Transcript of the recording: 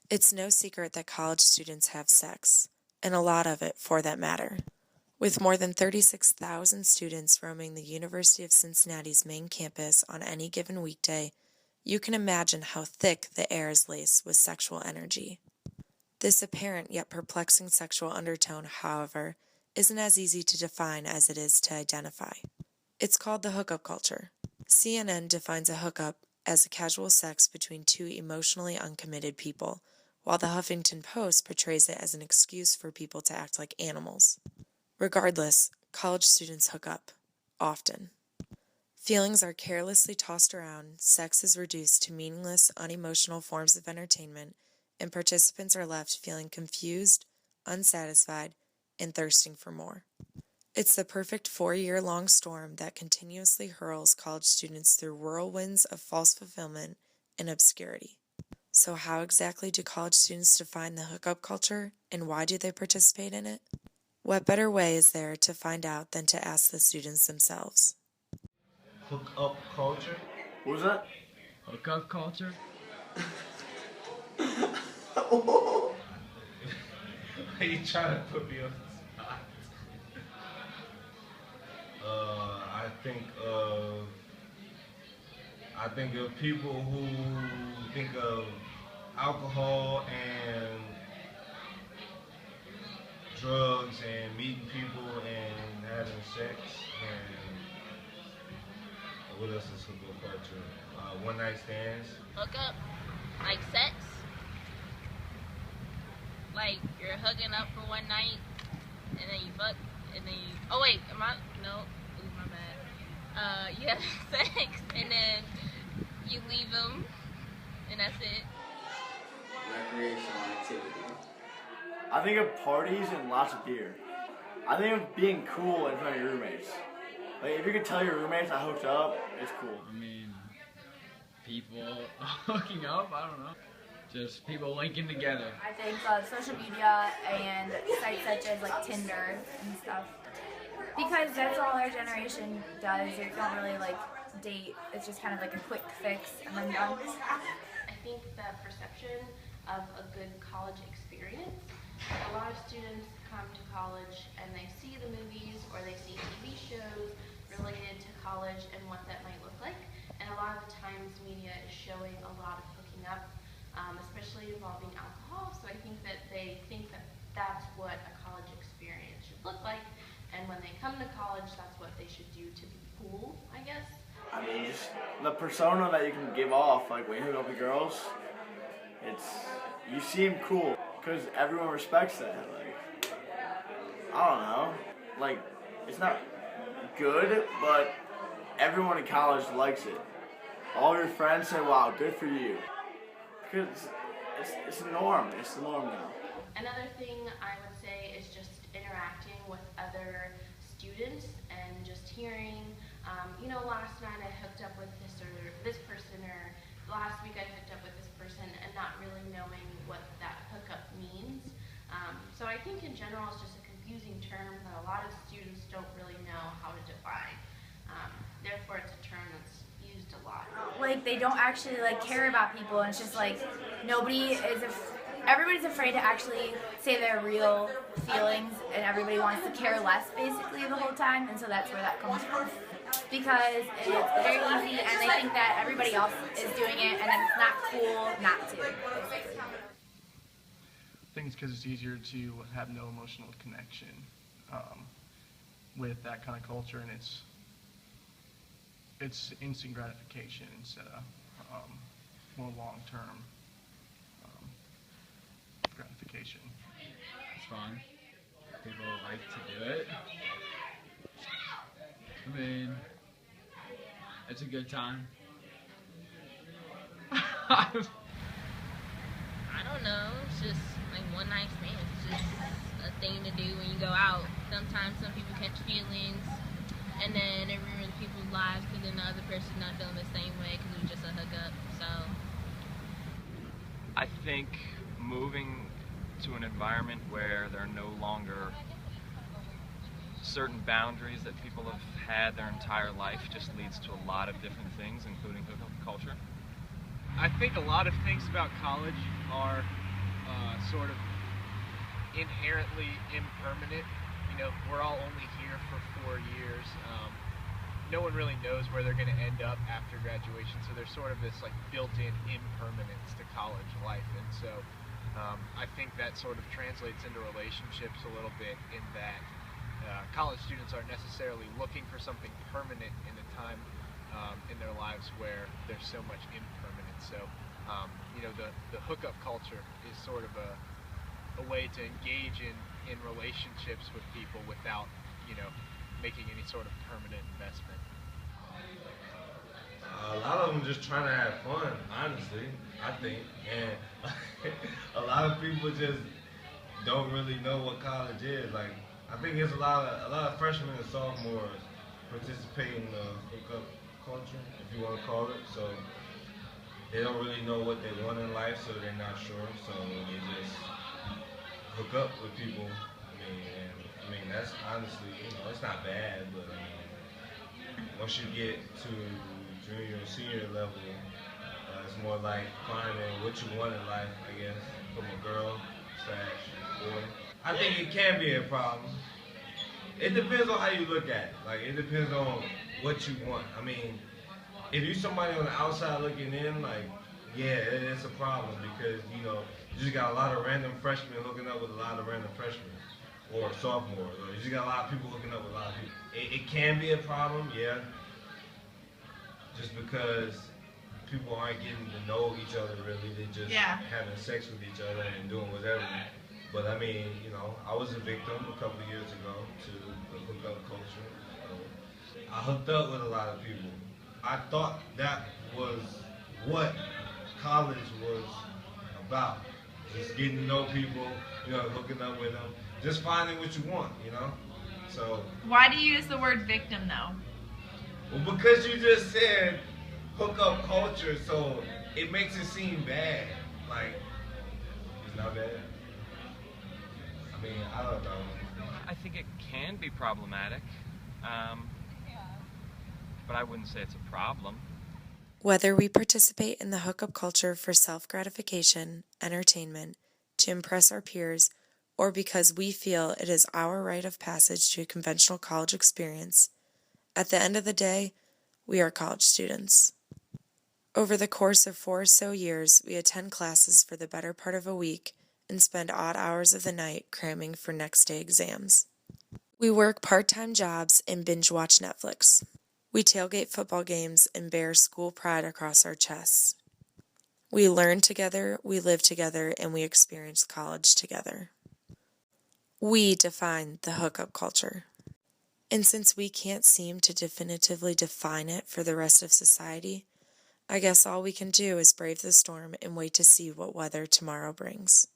It's no secret that college students have sex, and a lot of it for that matter. With more than 36,000 students roaming the University of Cincinnati's main campus on any given weekday, you can imagine how thick the air is laced with sexual energy. This apparent yet perplexing sexual undertone, however, isn't as easy to define as it is to identify. It's called the hookup culture. CNN defines a hookup as a casual sex between two emotionally uncommitted people, while the Huffington Post portrays it as an excuse for people to act like animals. Regardless, college students hook up, often. Feelings are carelessly tossed around, sex is reduced to meaningless, unemotional forms of entertainment, and participants are left feeling confused, unsatisfied, and thirsting for more. It's the perfect 4-year-long storm that continuously hurls college students through whirlwinds of false fulfillment and obscurity. So how exactly do college students define the hookup culture, and why do they participate in it? What better way is there to find out than to ask the students themselves? Hookup culture? What was that? Hookup culture? Are you trying to put me on the spot? I think of people who think of alcohol and drugs and meeting people and having sex and what else is hookup culture? One night stands. Hookup, like sex. Like you're hooking up for one night, and then you fuck, and then you. Oh wait, am I? No, ooh, my bad. You have sex, and then you leave them, and that's it. Recreational activity. I think of parties and lots of beer. I think of being cool in front of your roommates. Like if you could tell your roommates I hooked up, it's cool. I mean, people hooking up, I don't know. Just people linking together. I think social media and sites such as like Tinder and stuff. Because that's all our generation does. They don't really like date. It's just kind of like a quick fix and then done. I think the perception of a good college experience. A lot of students come to college and they see the movies or they see TV shows related to college and what that might look like. And a lot of the times media is showing a lot of hooking up, especially involving alcohol. So I think that they think that that's what a college experience should look like. And when they come to college, that's what they should do to be cool, I guess. I mean, just the persona that you can give off, like when you hook up with girls, you seem cool because everyone respects that. Like, I don't know, like it's not good, but everyone in college likes it. All your friends say, "Wow, good for you," because it's a norm. It's the norm now. Another thing I would say is just interacting with other students and just hearing, last night I hooked up with this person, or last week I hooked up with this person, and not really knowing what that hookup means. So I think in general it's just a confusing term that a lot of students don't really know how to define. Therefore it's a term that's used a lot. Like they don't actually like care about people, and it's just like everybody's afraid to actually say their real feelings, and everybody wants to care less basically the whole time, and so that's where that comes from. Because it's very easy, and they think that everybody else is doing it, and then it's not cool not to. I think it's because it's easier to have no emotional connection with that kind of culture, and it's instant gratification instead of more long-term gratification. It's fun. People like to do it. I mean, it's a good time. I don't know. It's just like one night stand. It's just a thing to do when you go out. Sometimes some people catch feelings, and then it ruins people's lives because then the other person's not feeling the same way because it was just a hookup. So I think moving to an environment where there are no longer certain boundaries that people have had their entire life just leads to a lot of different things, including hookup culture. I think a lot of things about college are sort of inherently impermanent. You know, we're all only here for 4 years. No one really knows where they're going to end up after graduation, so there's sort of this like built-in impermanence to college life, and so I think that sort of translates into relationships a little bit in that college students aren't necessarily looking for something permanent in a time in their lives where there's so much impermanence. So you know, the hookup culture is sort of a way to engage in relationships with people without, you know, making any sort of permanent investment. A lot of them just trying to have fun, honestly, I think. And a lot of people just don't really know what college is. Like, I think there's a lot of freshmen and sophomores participate in the hookup culture, if you want to call it. So they don't really know what they want in life, so they're not sure. So they just hook up with people. I mean, that's honestly, you know, it's not bad, but I mean, once you get to junior and senior level, it's more like finding what you want in life, I guess, from a girl / boy. I think it can be a problem. It depends on how you look at it. Like, it depends on what you want. I mean, if you're somebody on the outside looking in, like, yeah, it's a problem because, you know, you just got a lot of random freshmen hooking up with a lot of random freshmen or sophomores, or you just got a lot of people hooking up with a lot of people. It can be a problem, yeah, just because people aren't getting to know each other really. They just having sex with each other and doing whatever. But I mean, you know, I was a victim a couple of years ago to the hookup culture. I hooked up with a lot of people. I thought that was what college was about. Just getting to know people, you know, hooking up with them, just finding what you want, you know? So. Why do you use the word victim though? Well, because you just said hookup culture, so it makes it seem bad. Like, it's not bad. I mean, I don't know. I think it can be problematic, but I wouldn't say it's a problem. Whether we participate in the hookup culture for self-gratification, entertainment, to impress our peers, or because we feel it is our rite of passage to a conventional college experience, at the end of the day, we are college students. Over the course of 4 or so years, we attend classes for the better part of a week and spend odd hours of the night cramming for next day exams. We work part-time jobs and binge-watch Netflix. We tailgate football games and bear school pride across our chests. We learn together, we live together, and we experience college together. We define the hookup culture. And since we can't seem to definitively define it for the rest of society, I guess all we can do is brave the storm and wait to see what weather tomorrow brings.